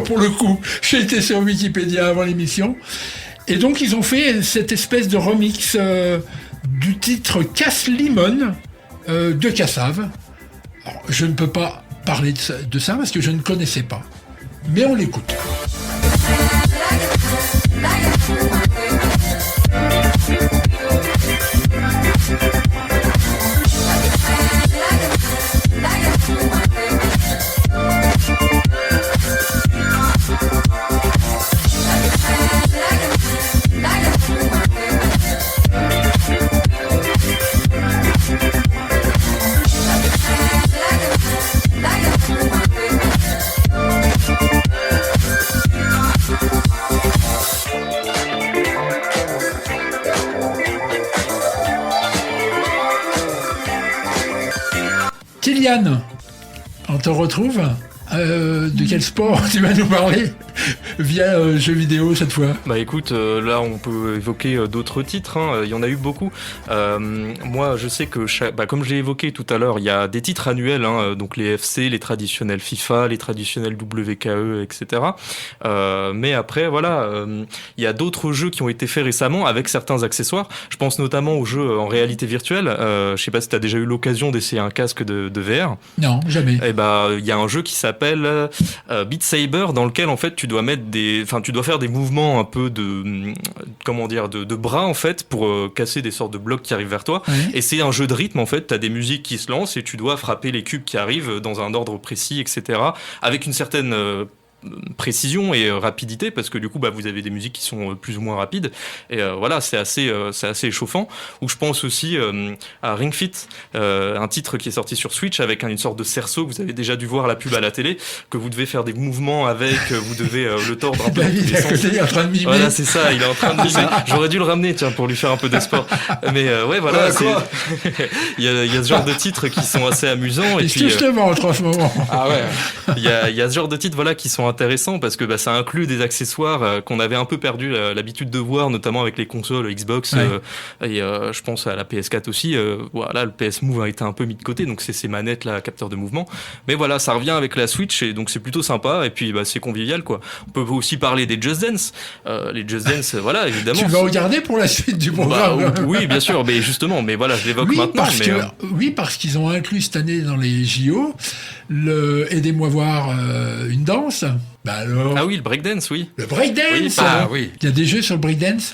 Pour le coup, j'ai été sur Wikipédia avant l'émission. Et donc, ils ont fait cette espèce de remix du titre Casse Limon de Cassave. Alors, je ne peux pas parler de ça parce que je ne connaissais pas. Mais on l'écoute. Kylian, on te retrouve. De quel sport tu vas nous parler via jeux vidéo cette fois? Bah écoute, là on peut évoquer d'autres titres, hein. Il y en a eu beaucoup. Moi je sais que comme je l'ai évoqué tout à l'heure, il y a des titres annuels, hein, donc les FC, les traditionnels FIFA, les traditionnels WKE, etc. Mais après voilà, il y a d'autres jeux qui ont été faits récemment avec certains accessoires. Je pense notamment aux jeux en réalité virtuelle. Je sais pas si tu as déjà eu l'occasion d'essayer un casque de VR. Non, jamais. Et il y a un jeu qui s'appelle Beat Saber, dans lequel en fait tu dois faire des mouvements un peu de bras en fait pour casser des sortes de blocs qui arrivent vers toi. Oui. Et c'est un jeu de rythme en fait. T'as des musiques qui se lancent et tu dois frapper les cubes qui arrivent dans un ordre précis, etc. Avec une certaine précision et rapidité, parce que du coup vous avez des musiques qui sont plus ou moins rapides, et voilà, c'est assez échauffant. Ou je pense aussi à Ring Fit, un titre qui est sorti sur Switch avec une sorte de cerceau, vous avez déjà dû voir la pub à la télé, que vous devez faire des mouvements avec, vous devez le tordre un peu. Il est en train de mimer. Voilà, c'est ça, il est en train de mimer. J'aurais dû le ramener, tiens, pour lui faire un peu de sport. Mais ouais, voilà, il y a ce genre de titres qui sont assez amusants. Et puis je te montre en ce moment. Ah ouais. Il y a ce genre de titres, voilà, qui sont intéressant parce que ça inclut des accessoires qu'on avait un peu perdu l'habitude de voir, notamment avec les consoles Xbox, et je pense à la PS4 aussi. Voilà, le PS Move a été un peu mis de côté, donc c'est ces manettes là, capteurs de mouvement. Mais voilà, ça revient avec la Switch, et donc c'est plutôt sympa, et puis c'est convivial quoi. On peut aussi parler des Just Dance. Les Just Dance, voilà, évidemment. Tu vas regarder pour la suite du programme. Oui, bien sûr, mais justement, mais voilà, je l'évoque maintenant. Parce qu'ils ont inclus cette année dans les JO aidez-moi voir une danse. Alors... Ah oui, le breakdance, oui. Le breakdance. Oui. Il y a des jeux sur le breakdance.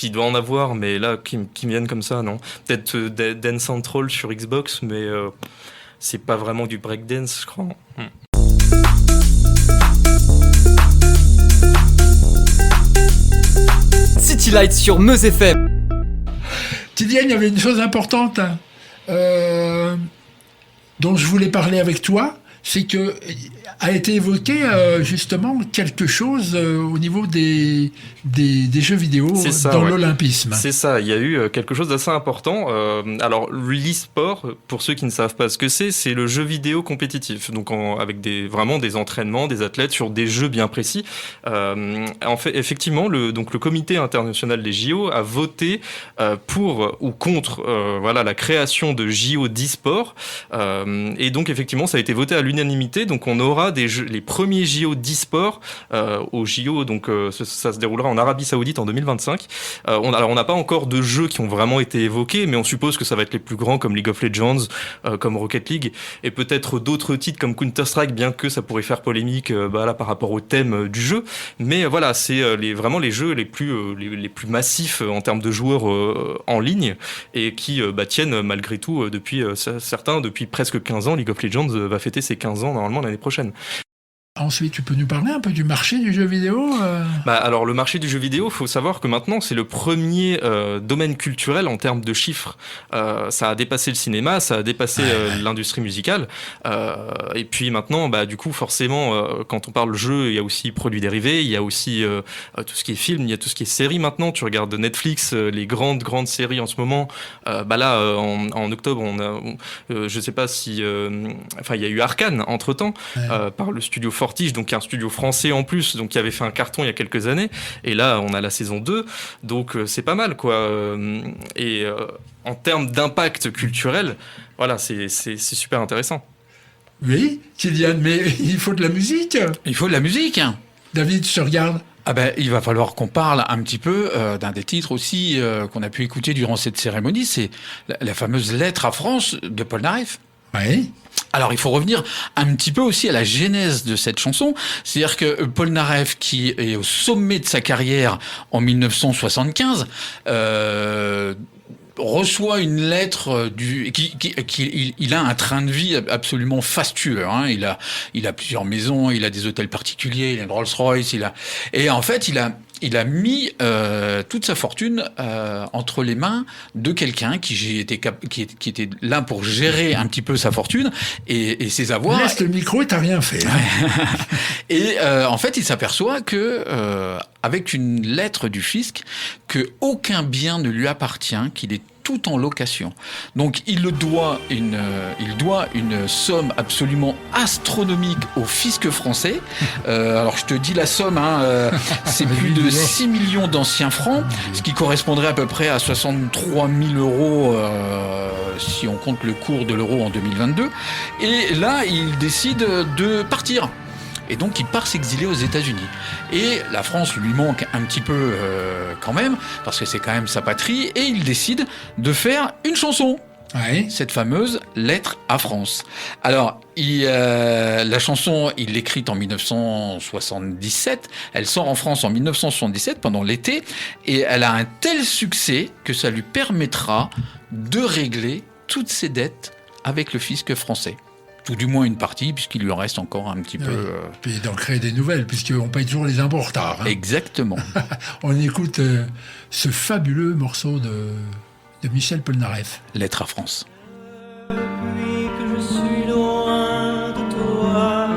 Il doit en avoir, mais là, qui me viennent comme ça, non. Peut-être Dance Central sur Xbox, mais c'est pas vraiment du breakdance, je crois. City Light sur Meuse FM. Kylian, il y avait une chose importante dont je voulais parler avec toi. c'est que a été évoqué justement quelque chose au niveau des jeux vidéo dans l'olympisme. C'est ça, il y a eu quelque chose d'assez important. Alors l'e-sport, pour ceux qui ne savent pas ce que c'est le jeu vidéo compétitif, donc avec vraiment des entraînements, des athlètes sur des jeux bien précis. En fait, effectivement, le comité international des JO a voté pour ou contre la création de JO d'e-sport. Et donc effectivement, ça a été voté à l'unanimité. Donc on aura les premiers JO d'e-sport aux JO. Donc ça se déroulera en Arabie Saoudite en 2025. On n'a pas encore de jeux qui ont vraiment été évoqués, mais on suppose que ça va être les plus grands comme League of Legends, comme Rocket League, et peut-être d'autres titres comme Counter-Strike, bien que ça pourrait faire polémique par rapport au thème du jeu. Mais voilà, c'est vraiment les jeux les plus massifs en termes de joueurs en ligne et qui tiennent malgré tout depuis presque 15 ans. League of Legends va fêter ses 15 ans normalement l'année prochaine. Ensuite, tu peux nous parler un peu du marché du jeu vidéo Alors, le marché du jeu vidéo, il faut savoir que maintenant, c'est le premier domaine culturel en termes de chiffres. Ça a dépassé le cinéma, ça a dépassé l'industrie musicale. Et puis maintenant, du coup, forcément, quand on parle jeu, il y a aussi produits dérivés, il y a aussi tout ce qui est film, il y a tout ce qui est série maintenant. Tu regardes Netflix, les grandes séries en ce moment. En octobre, je sais pas si... il y a eu Arcane, entre-temps, par le studio Fortige, donc un studio français en plus, donc qui avait fait un carton il y a quelques années, et là on a la saison 2, donc c'est pas mal quoi. Et en termes d'impact culturel, voilà, c'est super intéressant. Oui, Kylian, mais il faut de la musique. Il faut de la musique. David, je te regarde. Il va falloir qu'on parle un petit peu d'un des titres aussi qu'on a pu écouter durant cette cérémonie, c'est la fameuse Lettre à France de Paul Naref. Oui. Alors, il faut revenir un petit peu aussi à la genèse de cette chanson. C'est-à-dire que Paul Naref, qui est au sommet de sa carrière en 1975, reçoit une lettre il a un train de vie absolument fastueux, hein. Il a plusieurs maisons, il a des hôtels particuliers, il a une Rolls-Royce, et en fait il a mis toute sa fortune entre les mains de quelqu'un qui était là pour gérer un petit peu sa fortune et ses avoirs. Laisse le micro et t'as rien fait. Et en fait, il s'aperçoit que avec une lettre du fisc, que aucun bien ne lui appartient, qu'il est tout en location. Donc il doit une somme absolument astronomique au fisc français. Alors je te dis la somme, c'est plus de 6 millions d'anciens francs, ce qui correspondrait à peu près à 63 000 euros si on compte le cours de l'euro en 2022. Et là, il décide de partir. Et donc, il part s'exiler aux États-Unis. Et la France lui manque un petit peu quand même, parce que c'est quand même sa patrie, et il décide de faire une chanson. Ouais. Cette fameuse Lettre à France. Alors, la chanson, il l'écrit en 1977. Elle sort en France en 1977, pendant l'été, et elle a un tel succès que ça lui permettra de régler toutes ses dettes avec le fisc français. Tout du moins une partie, puisqu'il lui en reste encore un petit peu... Puis d'en créer des nouvelles, puisqu'on paye toujours les impôts en retard. Exactement. On écoute ce fabuleux morceau de Michel Polnareff. Lettre à France. Depuis que je suis loin de toi,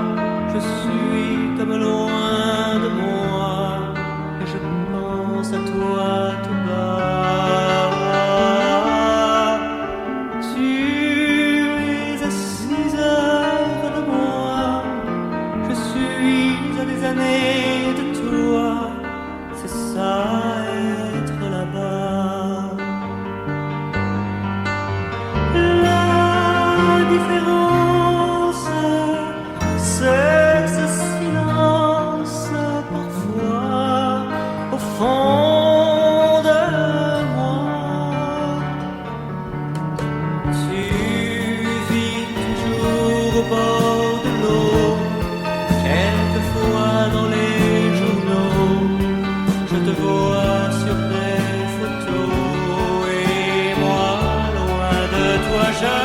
je suis comme loin de moi, et je pense à toi tout bas. Tu es à 6 heures de moi, je suis à des années de toi, c'est ça être là-bas. La différence, c'est ce silence parfois au fond de moi. Tu vis toujours au bord de l'eau, quelquefois dans les journaux, je te vois sur des photos, et moi loin de toi je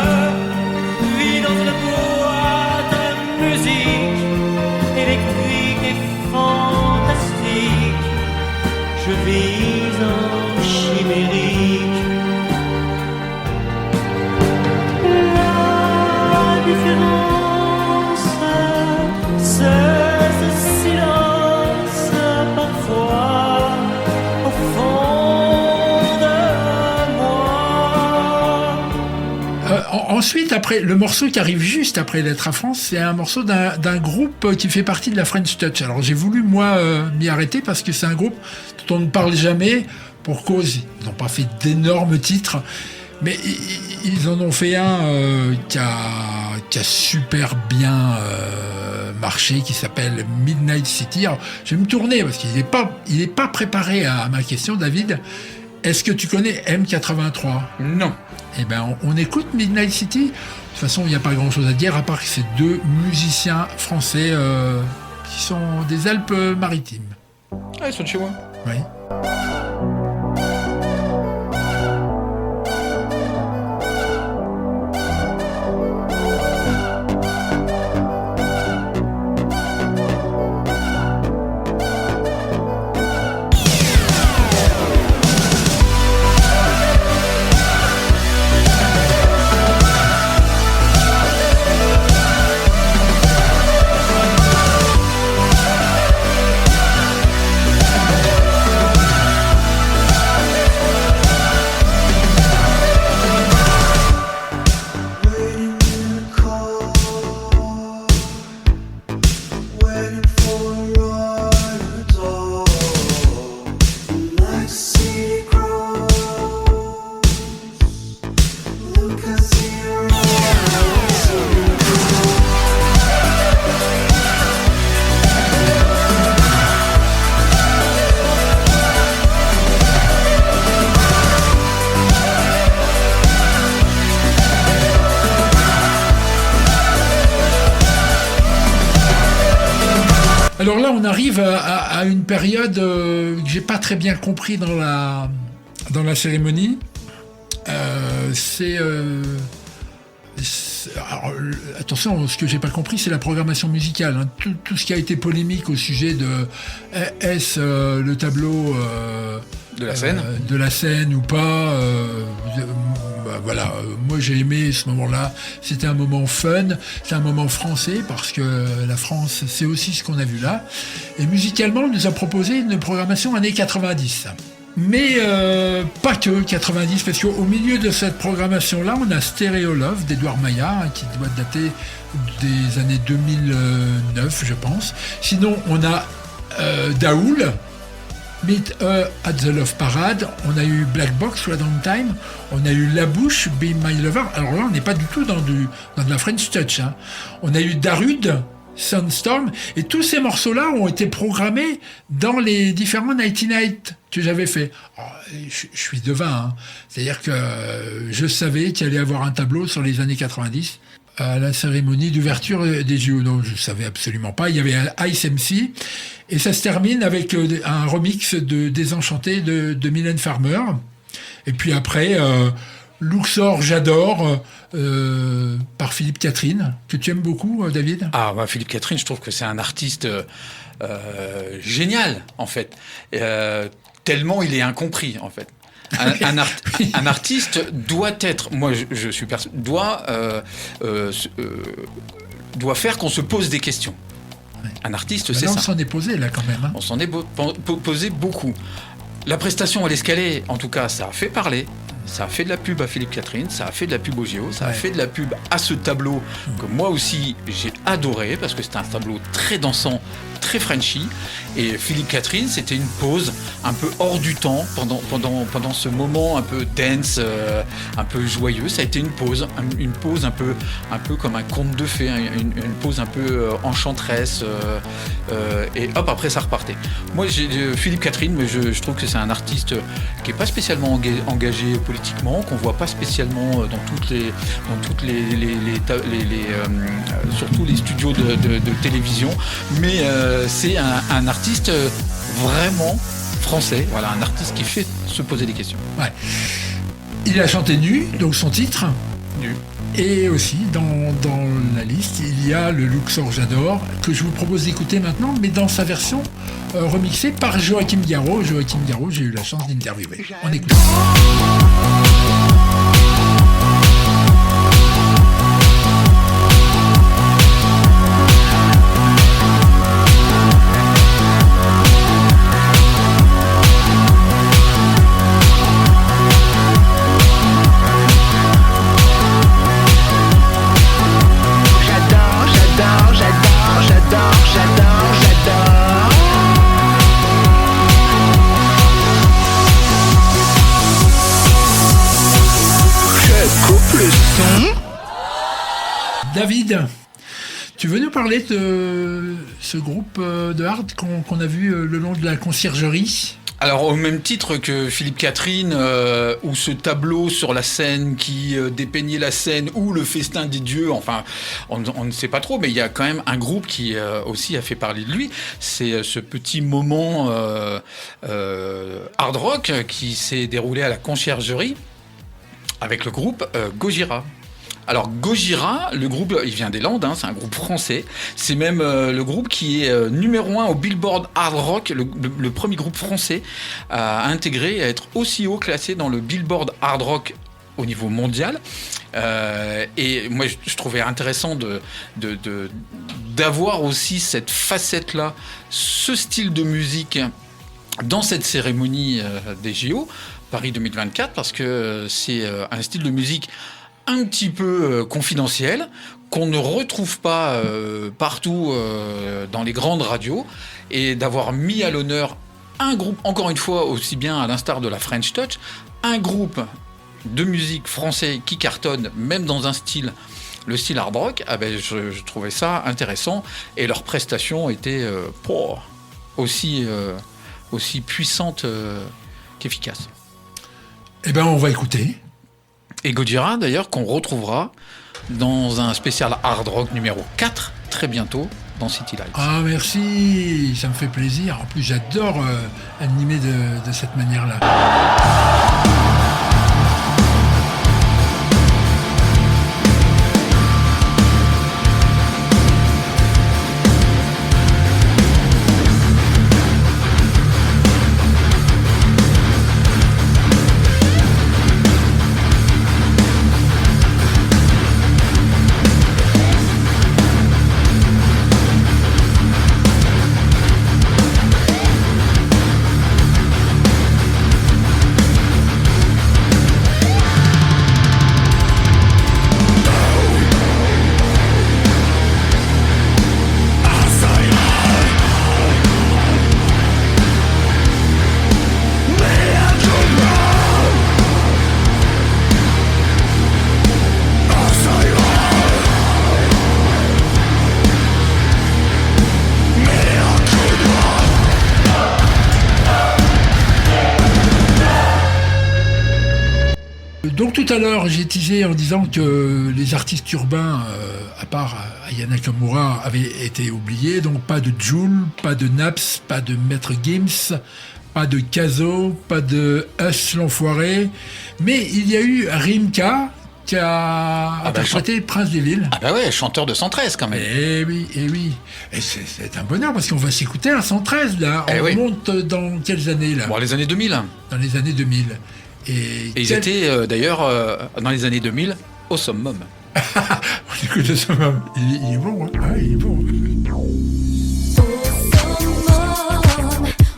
vis dans une boîte de musique électrique et fantastique. Je vis en chimérique. La différence, Ensuite, après, le morceau qui arrive juste après Lettre à France, c'est un morceau d'un groupe qui fait partie de la French Touch. Alors j'ai voulu, moi, m'y arrêter parce que c'est un groupe dont on ne parle jamais pour cause. Ils n'ont pas fait d'énormes titres, mais ils en ont fait un qui a super bien marché, qui s'appelle Midnight City. Alors, je vais me tourner parce qu'il n'est pas préparé à ma question, David. Est-ce que tu connais M83 ? Non. Eh ben, on écoute Midnight City. De toute façon, il n'y a pas grand-chose à dire, à part que c'est deux musiciens français qui sont des Alpes-Maritimes. Ah, ils sont de chez moi. Oui. Alors là, on arrive à une période que j'ai pas très bien compris dans la cérémonie. Alors, attention, ce que j'ai pas compris, c'est la programmation musicale. Hein. Tout ce qui a été polémique au sujet de est-ce le tableau de la scène ou pas. Voilà, moi j'ai aimé ce moment-là. C'était un moment fun, c'est un moment français parce que la France, c'est aussi ce qu'on a vu là. Et musicalement, on nous a proposé une programmation années 90. Mais pas que 90, parce qu'au milieu de cette programmation-là, on a Stereo Love d'Edouard Maillard, hein, qui doit dater des années 2009, je pense. Sinon, on a Daoul, Meet at the Love Parade, on a eu Black Box, Red on Time, on a eu La Bouche, Be My Lover. Alors là, on n'est pas du tout dans de la French Touch. Hein. On a eu Darude, Sunstorm, et tous ces morceaux-là ont été programmés dans les différents Nighty Night que j'avais fait. Oh, je suis devin, hein. C'est-à-dire que je savais qu'il allait y avoir un tableau sur les années 90 à la cérémonie d'ouverture des JO. Non, je savais absolument pas. Il y avait Ice MC, et ça se termine avec un remix de Désenchanté de Mylène Farmer. Et puis après, Luxor, j'adore, par Philippe Catherine, que tu aimes beaucoup, David. Ah, bah, Philippe Catherine, je trouve que c'est un artiste génial, en fait. Tellement il est incompris, en fait. Un artiste doit être, moi je suis doit faire qu'on se pose des questions. Un artiste, c'est ça. On s'en est posé là quand même. Hein. On s'en est posé beaucoup. La prestation à l'escalier, en tout cas, ça a fait parler. Ça a fait de la pub à Philippe Catherine, ça a fait de la pub au JO, ça a fait de la pub à ce tableau que moi aussi j'ai adoré parce que c'était un tableau très dansant, très Frenchy. Et Philippe Catherine, c'était une pause un peu hors du temps pendant ce moment un peu dance, un peu joyeux. Ça a été une pause un peu comme un conte de fées, une pause un peu enchanteresse. Et hop, après ça repartait. Moi, j'ai Philippe Catherine, mais je trouve que c'est un artiste qui est pas spécialement engagé politiquement, qu'on voit pas spécialement surtout les studios de télévision, mais c'est un artiste vraiment français, voilà, un artiste qui fait se poser des questions. Ouais. Il a chanté Nu, donc son titre. Nu. Et aussi, dans la liste, il y a le Luxor J'adore, que je vous propose d'écouter maintenant, mais dans sa version remixée par Joachim Garraud. Joachim Garraud, j'ai eu la chance d'interviewer. On écoute. David, tu veux nous parler de ce groupe de hard qu'on a vu le long de la conciergerie ? Alors au même titre que Philippe Catherine, ou ce tableau sur la scène qui dépeignait la scène, ou le festin des dieux, enfin on ne sait pas trop, mais il y a quand même un groupe qui aussi a fait parler de lui. C'est ce petit moment hard rock qui s'est déroulé à la conciergerie avec le groupe Gojira. Alors Gojira, le groupe, il vient des Landes, c'est un groupe français. C'est même le groupe qui est numéro 1 au Billboard Hard Rock, le premier groupe français à intégrer et à être aussi haut classé dans le Billboard Hard Rock au niveau mondial. Et moi, je trouvais intéressant d'avoir aussi cette facette-là, ce style de musique dans cette cérémonie des JO Paris 2024, parce que c'est un style de musique un petit peu confidentiel, qu'on ne retrouve pas partout dans les grandes radios, et d'avoir mis à l'honneur un groupe, encore une fois, aussi bien à l'instar de la French Touch, un groupe de musique français qui cartonne, même dans un style, le style hard rock, je trouvais ça intéressant, et leurs prestations étaient aussi puissantes qu'efficaces. Eh ben, on va écouter. Et Gojira, d'ailleurs, qu'on retrouvera dans un spécial hard rock numéro 4, très bientôt, dans City Lights. Ah, merci, ça me fait plaisir. En plus, j'adore animer de cette manière-là. Donc tout à l'heure, j'ai teasé en disant que les artistes urbains, à part Aya Nakamura, avaient été oubliés. Donc pas de Jul, pas de Naps, pas de Maître Gims, pas de Kazo, pas de Us l'Enfoiré. Mais il y a eu Rimka qui a interprété Prince des Villes. Ah bah ouais, chanteur de 113 quand même. Eh oui. Et c'est un bonheur parce qu'on va s'écouter un 113 là. On remonte dans quelles années là ? Bon, les années 2000. Dans les années 2000. Et ils étaient d'ailleurs, dans les années 2000, au summum. On écoute le summum. Il est bon, hein. Ah, il est bon.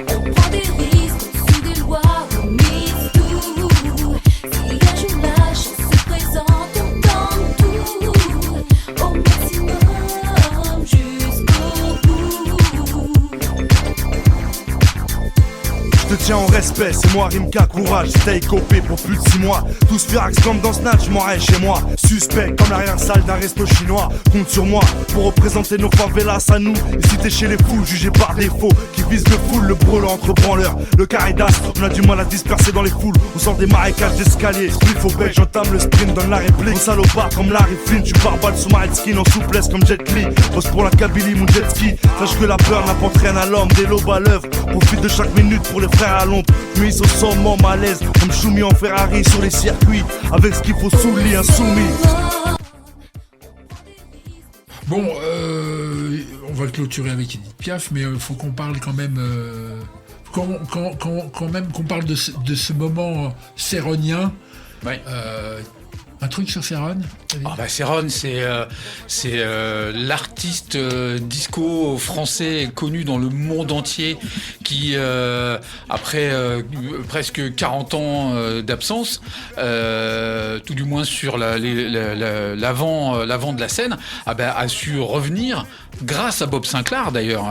On prend des risques, on suit des lois, on mise tout. Si un jour la chance se présente, on tente tout. Au maximum, jusqu'au bout. Je te tiens en respect, c'est moi Rimka, courage, stay copé pour plus de 6 mois. Tous firax comme dans Snatch, m'aurais chez moi. Suspect comme l'arrière-salle d'un resto chinois. Compte sur moi pour représenter nos favelas à nous. Et si t'es chez les foules, jugé par défaut, qui vise le full, le brûlant entre branleurs. Le caridas, on a du mal à disperser dans les foules. On sort des marécages d'escalier. Spliff au bec, j'entame le sprint, donne la réplique. On salopard comme Larry Flynn, tu barballe sous ma headskin en souplesse comme Jet Li. Pose pour la Kabylie, mon jet ski. Sache que la peur n'apporte rien à l'homme, des lobes à l'œuvre. Profite de chaque minute pour les frères à l'ombre. Nuit au sommet, malaise, comme Choumi en Ferrari sur les circuits. Avec ce qu'il faut sous le lit, insoumis. Bon, on va clôturer avec Edith Piaf, mais il faut qu'on parle quand même, qu'on parle de ce moment céronien. Ouais. Un truc sur Céron ? Céron, c'est l'artiste disco français connu dans le monde entier qui, après presque 40 ans d'absence, tout du moins sur l'avant de la scène, a su revenir grâce à Bob Sinclair d'ailleurs,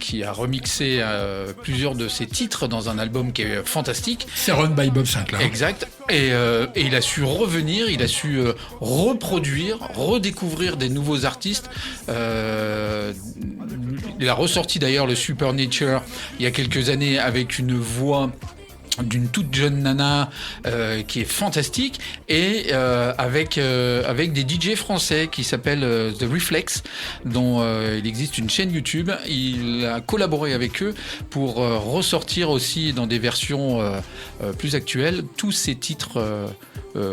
qui a remixé plusieurs de ses titres dans un album qui est fantastique. Céron by Bob Sinclair. Exact. Et il a su revenir, il a su reproduire, redécouvrir des nouveaux artistes. Il a ressorti d'ailleurs le Supernature il y a quelques années avec une voix d'une toute jeune nana qui est fantastique et avec des DJ français qui s'appellent The Reflex, dont il existe une chaîne YouTube. Il a collaboré avec eux pour ressortir aussi dans des versions plus actuelles tous ces titres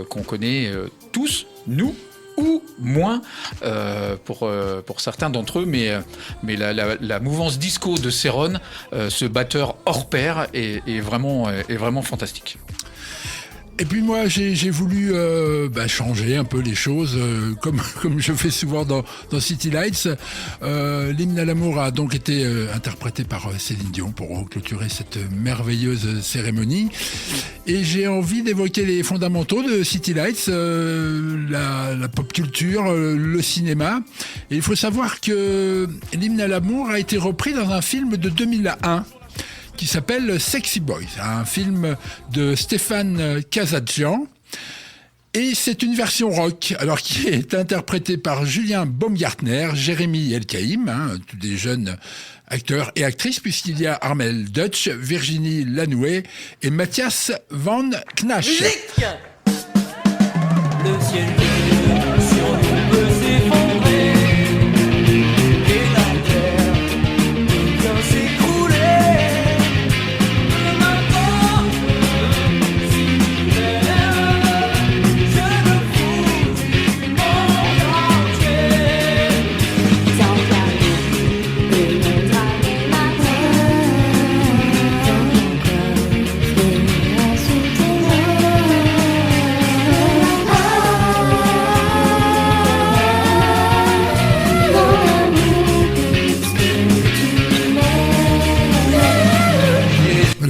qu'on connaît tous, nous ou moins pour certains d'entre eux, mais la mouvance disco de Céron, ce batteur hors pair, est vraiment fantastique. Et puis moi, j'ai voulu changer un peu les choses, comme je fais souvent dans City Lights. L'hymne à l'amour a donc été interprété par Céline Dion pour clôturer cette merveilleuse cérémonie. Et j'ai envie d'évoquer les fondamentaux de City Lights, la pop culture, le cinéma. Et il faut savoir que l'hymne à l'amour a été repris dans un film de 2001. Qui s'appelle Sexy Boys, un film de Stéphane Kazadjian. Et c'est une version rock, alors qui est interprétée par Julien Baumgartner, Jérémy Elkaïm, tous des jeunes acteurs et actrices, puisqu'il y a Armel Dutch, Virginie Lanouet et Mathias Van Knasch. Musique ! Le ciel sur nous peut s'effondrer.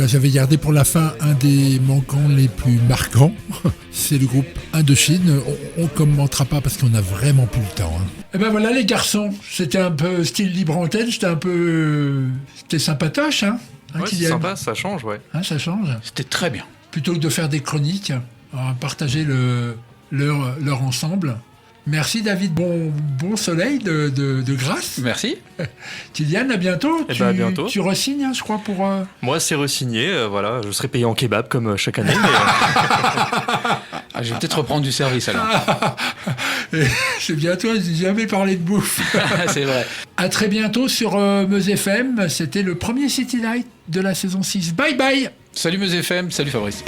J'avais gardé pour la fin un des manquants les plus marquants. C'est le groupe Indochine. On commentera pas parce qu'on n'a vraiment plus le temps. Et ben voilà les garçons, c'était un peu style libre antenne, c'était sympatoche. Ouais, c'est sympa, ça change, ouais. Ça change. C'était très bien. Plutôt que de faire des chroniques, on va partager l'heure ensemble. Merci David, bon soleil de Grasse. Merci. Kylian, à bientôt. À bientôt. Tu re-signes, je crois, pour... Moi, c'est re-signé, voilà. Je serai payé en kebab comme chaque année. Je vais peut-être reprendre du service alors. C'est bien toi, je n'ai jamais parlé de bouffe. C'est vrai. À très bientôt sur Meuse FM. C'était le premier City Light de la saison 6. Bye bye. Salut Meuse FM, salut Fabrice.